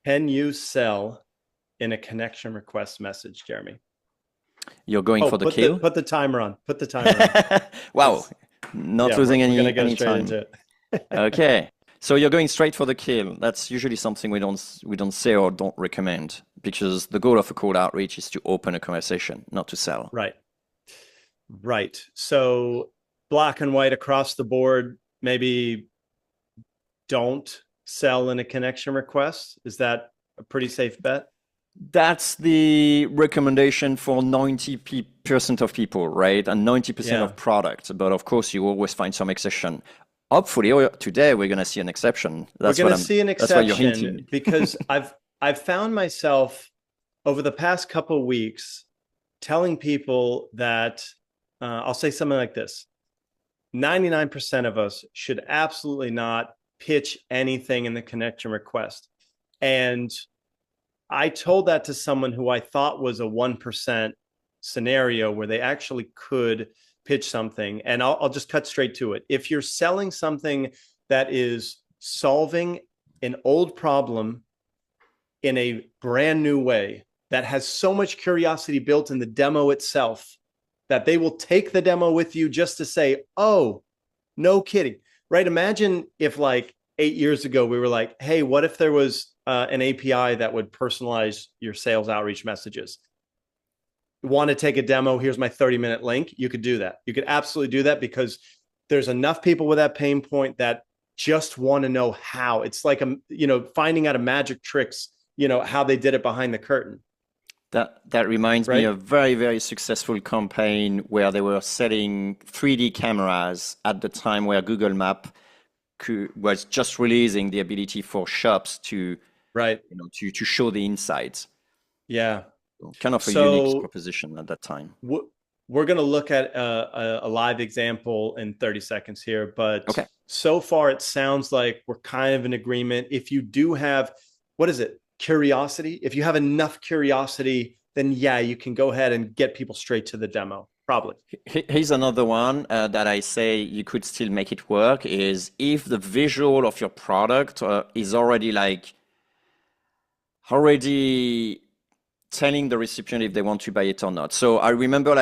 Can you sell in a connection request message, Jeremy? You're going Oh, for the kill? put the timer on. Put the timer on. Wow, Let's not Yeah, losing we're gonna go any straight time. into it. Okay. So you're going straight for the kill. That's usually something we don't say or don't recommend because the goal of a cold outreach is to open a conversation, not to sell. Right. Right. So black and white across the board, maybe don't sell in a connection request. Is that a pretty safe bet? That's the recommendation for 90% of people, right? And 90% Yeah. of products. But of course, you always find some exception. Hopefully, today we're going to see an exception. We're That's going what to I'm, see an that's what you're hinting. exception because I've found myself over the past couple of weeks telling people that I'll say something like this: 99% of us should absolutely not pitch anything in the connection request. And I told that to someone who I thought was a 1% scenario where they actually could pitch something. And I'll just cut straight to it. If you're selling something that is solving an old problem in a brand new way that has so much curiosity built in the demo itself that they will take the demo with you just to say, oh, no kidding. Right? Imagine if like 8 years ago we were like, hey, what if there was an API that would personalize your sales outreach messages? Want to take a demo? Here's my 30-minute link. You could do that. You could absolutely do that because there's enough people with that pain point that just want to know how. It's like finding out a magic tricks, how they did it behind the curtain. That reminds me Right? of a very, very successful campaign where they were selling 3D cameras at the time where Google Map was just releasing the ability for shops to, Right. to show the insights. Yeah. Kind of a unique So proposition at that time. we're going to look at a live example in 30 seconds here, but Okay. so far it sounds like we're kind of in agreement. If you do have, what is it? Curiosity. If you have enough curiosity, then yeah, you can go ahead and get people straight to the demo, probably. Here's another one that I say you could still make it work is if the visual of your product is already telling the recipient if they want to buy it or not. So I remember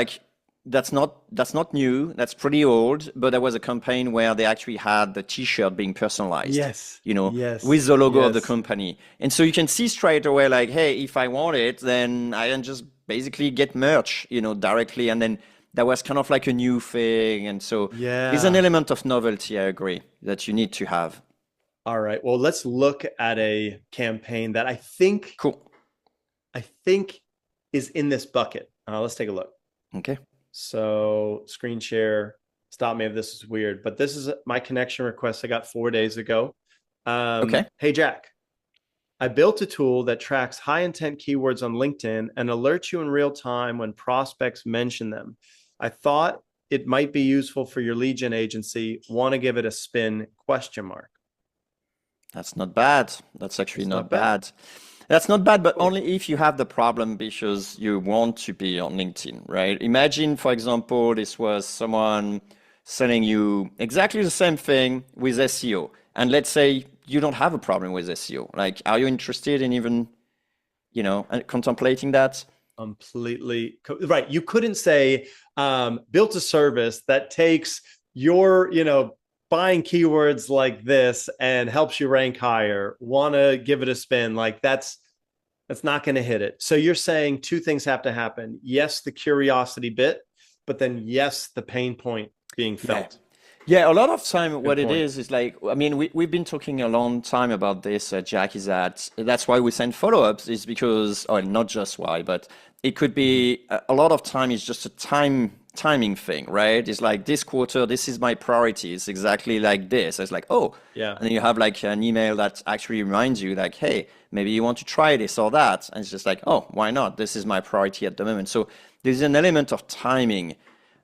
that's not new, that's pretty old, but there was a campaign where they actually had the t-shirt being personalized, Yes. with Yes. the logo of the Yes. company. And so you can see straight away like, hey, if I want it, then I can just basically get merch, directly. And then that was kind of like a new thing. And so there's an Yeah. element of novelty, I agree, that you need to have. All right. Well, let's look at a campaign that I think is in this bucket. Let's take a look. Okay. So screen share, stop me if this is weird, but this is my connection request I got 4 days ago. Okay. Hey, Jack, I built a tool that tracks high intent keywords on LinkedIn and alerts you in real time when prospects mention them. I thought it might be useful for your lead gen agency. Want to give it a spin? Question mark. That's not bad. That's actually It's not not bad. bad. That's not bad, but Cool. only if you have the problem because you want to be on LinkedIn, right? Imagine, for example, this was someone selling you exactly the same thing with SEO. And let's say you don't have a problem with SEO. Like, are you interested in even, contemplating that? Completely right. You couldn't say built a service that takes your buying keywords like this and helps you rank higher. Want to give it a spin? Like that's not going to hit it. So you're saying two things have to happen: yes, the curiosity bit, but then yes, the pain point being Yeah. felt. Yeah, a lot of time Good what it point. is like, I mean, we've been talking a long time about this, Jack, is that's why we send follow-ups is because, or not just why, but it could Mm-hmm. be a lot of time is just a timing thing, right? It's like this quarter, this is my priority. It's exactly like this. It's like, oh, Yeah. and then you have like an email that actually reminds you like, hey, maybe you want to try this or that. And it's just like, oh, why not? This is my priority at the moment. So there's an element of timing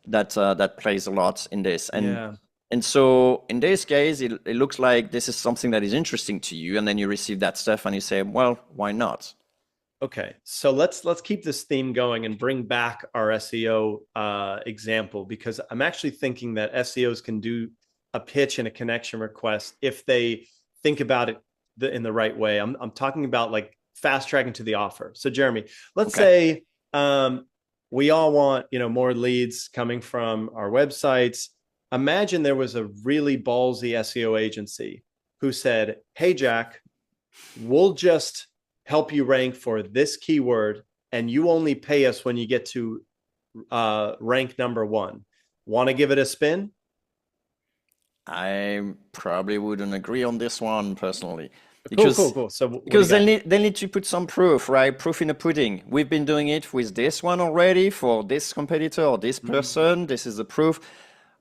that plays a lot in this. Yeah. And so in this case, it looks like this is something that is interesting to you, and then you receive that stuff and you say, well, why not? Okay, so let's keep this theme going and bring back our SEO example because I'm actually thinking that SEOs can do a pitch and a connection request if they think about it in the right way. I'm talking about like fast tracking to the offer. So Jeremy, let's Okay. say we all want, more leads coming from our websites. Imagine there was a really ballsy SEO agency who said, "Hey Jack, we'll just help you rank for this keyword, and you only pay us when you get to rank number one. Want to give it a spin?" I probably wouldn't agree on this one personally, Cool, cool, because cool. So what do you because got? they'll need to put some proof, right? Proof in the pudding. We've been doing it with this one already for this competitor or this Mm-hmm. person. This is the proof.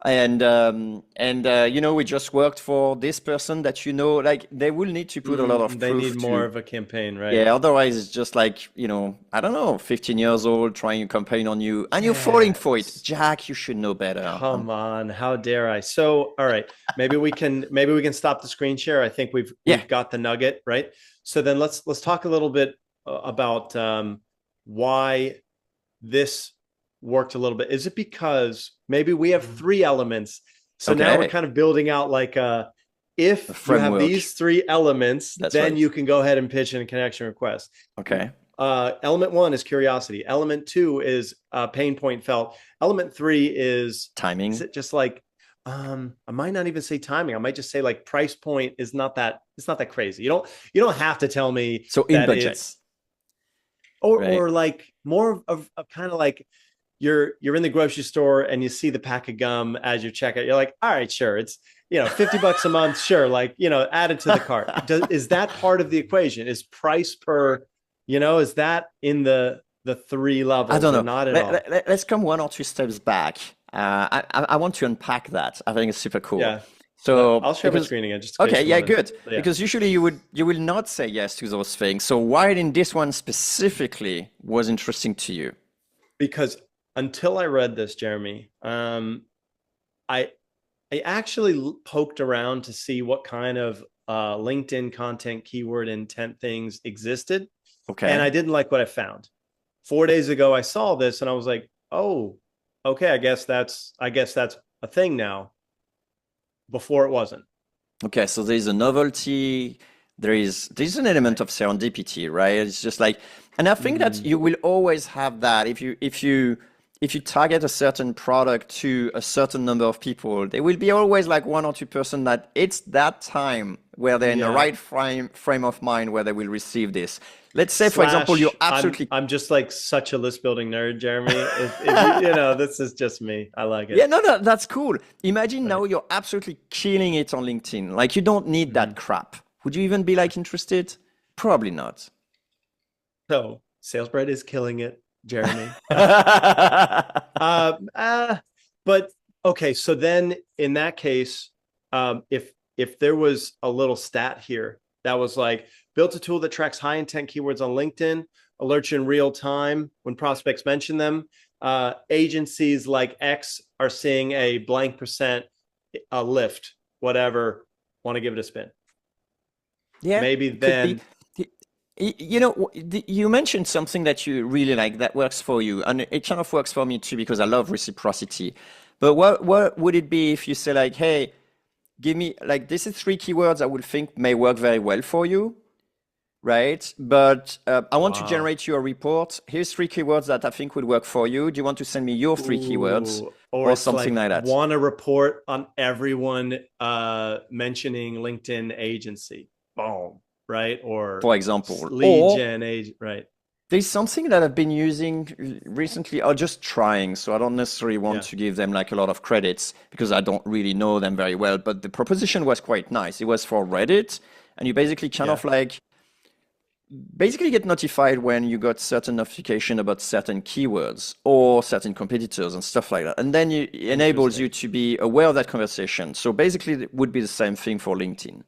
We just worked for this person that like they will need to put a lot of They need proof more to. of a campaign, right? Yeah, otherwise it's just like, I don't know, 15 years old trying a campaign on you and you're falling Yeah. for it. Jack, you should know better. Come on, how dare I? So, all right, maybe we can stop the screen share. I think we've Yeah. we've got the nugget, right? So then let's talk a little bit about why this worked a little bit. Is it because maybe we have three elements? So now we're Okay. kind of building out like A if you have framework. these three elements, That's then right. you can go ahead and pitch in a connection request. Okay. Element one is curiosity. Element two is pain point felt. Element three is Timing. it just like I might not even say timing. I might just say like price point is not that it's not that crazy. You don't have to tell me So in that budget, it's or right? or like more of kind of like you're in the grocery store and you see the pack of gum as you check it. You're like, all right, sure, it's $50 a month, sure, like add it to the cart. Is that part of the equation? Is price per, is that in the three I levels don't or know. not at all? Let's come one or two steps back. I want to unpack that. I think it's super cool. Yeah, So I'll share my because screen again just in okay, case you yeah, want to. good. Yeah, Because usually you will not say yes to those things. So why in this one specifically was interesting to you? because until I read this, Jeremy, I I actually poked around to see what kind of LinkedIn content keyword intent things existed, and Okay. I didn't like what I found. 4 days ago, I saw this and I was like, "Oh, okay. I guess that's a thing now." Before it wasn't. Okay, so there's a novelty, there's an element of serendipity, right? It's just like, and I think that Mm-hmm. you will always have that if you target a certain product to a certain number of people, there will be always like 1 or 2% that it's that time where they're in the Yeah. right frame of mind where they will receive this. Let's say, for example, you're Slash, I'm absolutely I'm just like such a list building nerd, Jeremy. If you this is just me. I like Yeah, it. no, no, that's cool. Imagine Right. now you're absolutely killing it on LinkedIn. Like you don't need that Mhm. crap. Would you even be like interested? Probably not. So SalesBread is killing it, Jeremy. Okay, Uh, uh, but okay, so then in that case, if there was a little stat here that was like built a tool that tracks high intent keywords on LinkedIn, alerts you in real time when prospects mention them. Agencies like X are seeing a blank percent a lift, whatever. Want to give it a spin? yeah, Maybe it could be. then. You mentioned something that you really like that works for you, and it kind of works for me too because I love reciprocity. But what would it be if you say like, hey, give me like this is 3 keywords I would think may work very well for you, right? But I want to Wow. generate you a report. Here's 3 keywords that I think would work for you. Do you want to send me your 3 keywords Ooh, or or it's something like like that? want to report on everyone mentioning LinkedIn agency. Boom, right? Or For example. lead Or gen age, right? there's something that I've been using recently or just trying. So I don't necessarily want Yeah, to give them like a lot of credits because I don't really know them very well. But the proposition was quite nice. It was for Reddit. And you basically kind yeah. of like basically get notified when you got certain notification about certain keywords or certain competitors and stuff like that. And then it enables you Interesting. to be aware of that conversation. So basically it would be the same thing for LinkedIn,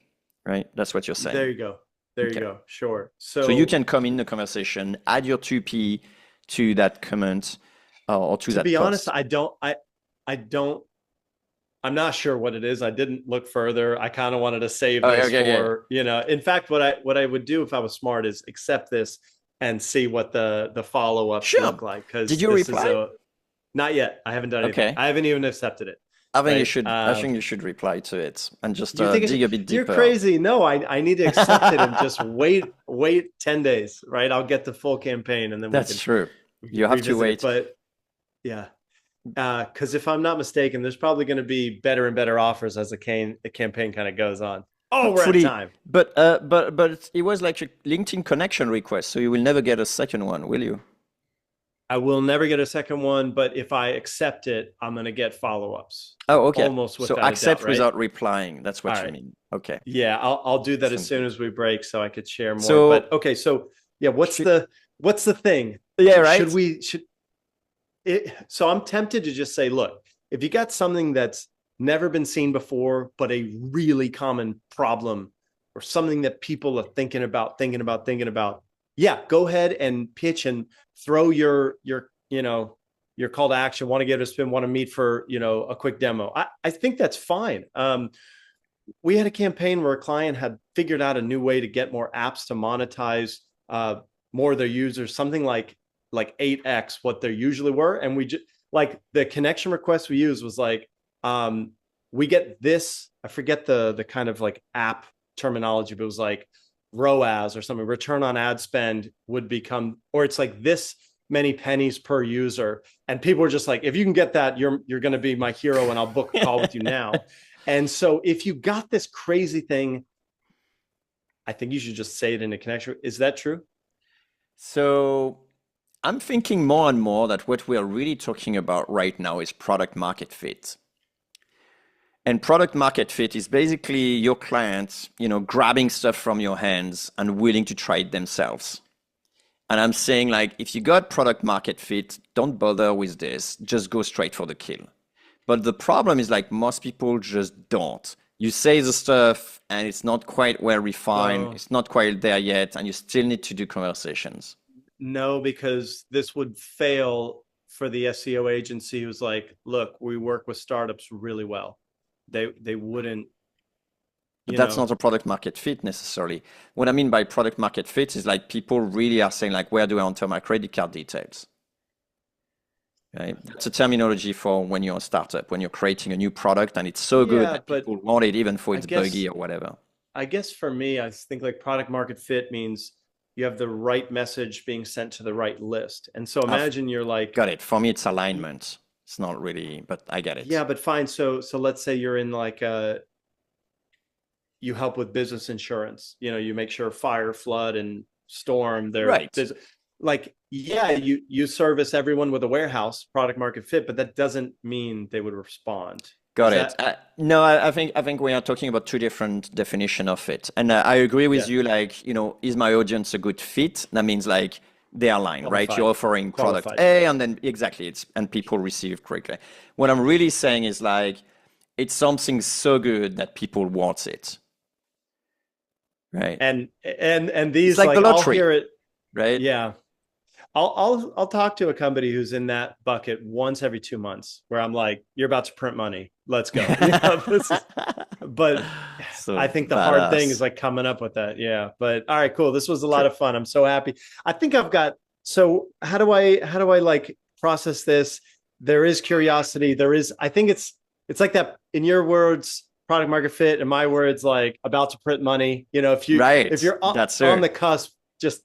right? That's what you're saying. There you go. There you Okay. go. Sure. So you So can come in the conversation, add your 2P to that comment or to to that be honest, post. I don't. I'm not sure what it is. I didn't look further. I kind of wanted to save Oh, this okay, yeah. for, in fact, what I would do if I was smart is accept this and see what the follow-ups Sure. look like Did because you this is reply? a not yet. I haven't done anything. Okay. I haven't even accepted it. right? I think you should reply to it and just You think dig a bit you're deeper. crazy? No, I need to accept it and just wait 10 days, right? I'll get the full campaign and then That's true. we can You have to revisit it. wait. But yeah, because if I'm not mistaken, there's probably going to be better and better offers as the campaign kind of goes on. Oh, we're at Hopefully, time. but it was like a LinkedIn connection request, so you will never get a second one, will you? I will never get a second one, but if I accept it, I'm going to get follow-ups Oh, okay. almost So without a doubt, accept right? without replying. That's All what you right. mean. Okay. Yeah, I'll do that as Sounds soon good. as we break so I could share more. But So, okay, so yeah, should, what's the thing? yeah, Should right? we should it so I'm tempted to just say, look, if you got something that's never been seen before, but a really common problem or something that people are thinking about, yeah, go ahead and pitch and throw your call to action, want to get a spin, want to meet for, a quick demo. I think that's fine. We had a campaign where a client had figured out a new way to get more apps to monetize more of their users, something like 8x what they usually were. And we just like the connection request we used was like, we get this, I forget the kind of like app terminology, but it was like ROAS or something, return on ad spend would become, or it's like this many pennies per user. And people were just like, if you can get that, you're going to be my hero and I'll book a call with you now. And so if you got this crazy thing, I think you should just say it in a connection. Is that true? So I'm thinking more and more that what we are really talking about right now is product market fit. And product market fit is basically your clients, grabbing stuff from your hands and willing to try it themselves. And I'm saying like, if you got product market fit, don't bother with this. Just go straight for the kill. But the problem is like most people just don't. You say the stuff and it's not quite well refined. Well, It's not quite there yet. And you still need to do conversations. no, because this would fail for the SEO agency who's like, look, we work with startups really well. They wouldn't, But you that's know, not a product market fit necessarily. What I mean by product market fit is like people really are saying like, where do I enter my credit card details? Right? That's a terminology for when you're a startup, when you're creating a new product and it's so good yeah, that but people want it even for I it's guess buggy or whatever. I guess for me, I think like product market fit means you have the right message being sent to the right list. And so I've imagine you're like, got it. For me, it's alignment. It's not really, but I get it. yeah, but fine. So let's say you're in like you help with business insurance. You make sure fire, flood, and storm. Right. There's like, yeah, you service everyone with a warehouse product market fit, but that doesn't mean they would respond. Got Is it. that No, I think we are talking about two different definition of it, and I agree with yeah, you. Like, is my audience a good fit? That means like they align, right? You're qualified, offering product qualified? A, and then exactly it's and people receive correctly. What I'm really saying is like it's something so good that people want it, right? And It's these like the like I'll lottery, hear it. right? Yeah, I'll talk to a company who's in that bucket once every 2 months where I'm like, you're about to print money. Let's go. But I So think the hard thing is badass. like coming up with that. Yeah. But all right, cool. This was a lot of fun. I'm so happy. I think I've got, so how do I like process this? There is curiosity. I think it's like that in your words, product market fit, in my words, like about to print money. If Right. you're That's on it. the cusp, just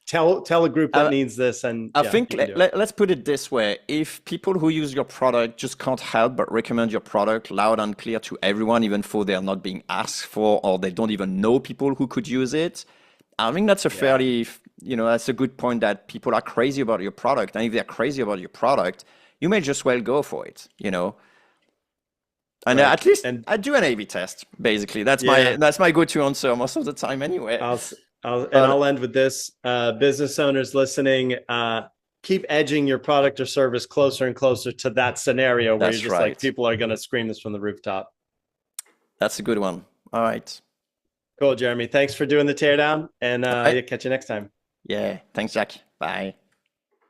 tell a group that I, needs this and I yeah, think you can do it. let's put it this way. If people who use your product just can't help but recommend your product loud and clear to everyone, even though they're not being asked for or they don't even know people who could use it, I think that's a Yeah. fairly, that's a good point that people are crazy about your product. And if they're crazy about your product, you may just well go for it. And Right. at least And I do an A/B test, basically. That's my yeah, that's my go-to answer most of the time anyway. I'll But I'll end with this. Business owners listening, keep edging your product or service closer and closer to that scenario where you're that's just like right. people are going to scream this from the rooftop. That's a good one. All right. Cool, Jeremy. Thanks for doing the teardown, and All right. yeah, catch you next time. Yeah. Thanks, Jack. Bye.